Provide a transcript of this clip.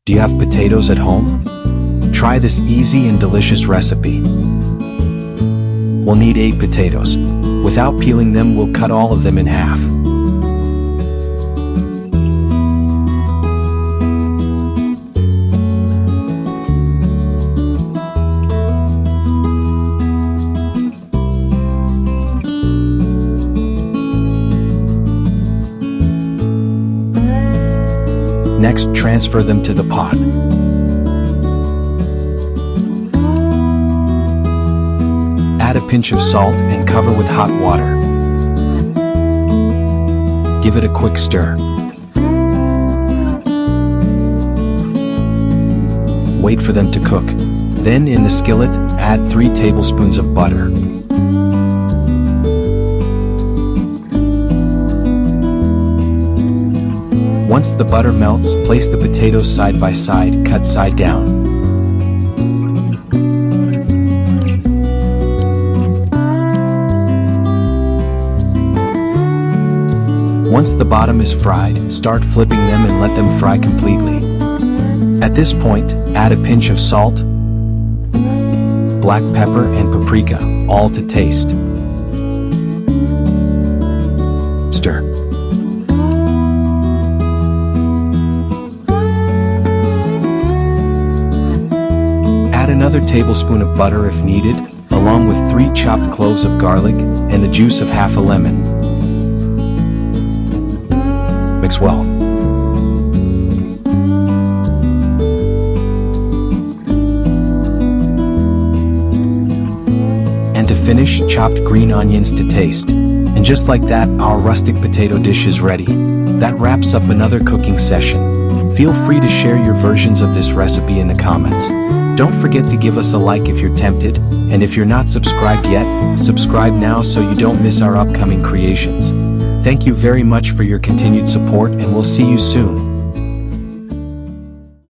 Do you have potatoes at home? Try this easy and delicious recipe. We'll need 8 potatoes. Without peeling them, we'll cut all of them in half. Next, transfer them to the pot. Add a pinch of salt and cover with hot water. Give it a quick stir. Wait for them to cook. Then in the skillet, add 3 tablespoons of butter. Once the butter melts, place the potatoes side by side, cut side down. Once the bottom is fried, start flipping them and let them fry completely. At this point, add a pinch of salt, black pepper and paprika, all to taste. Stir. Add another tablespoon of butter if needed, along with 3 chopped cloves of garlic and the juice of half a lemon. Mix well. And to finish, chopped green onions to taste. And just like that, our rustic potato dish is ready. That wraps up another cooking session. Feel free to share your versions of this recipe in the comments. Don't forget to give us a like if you're tempted, and if you're not subscribed yet, subscribe now so you don't miss our upcoming creations. Thank you very much for your continued support, and we'll see you soon.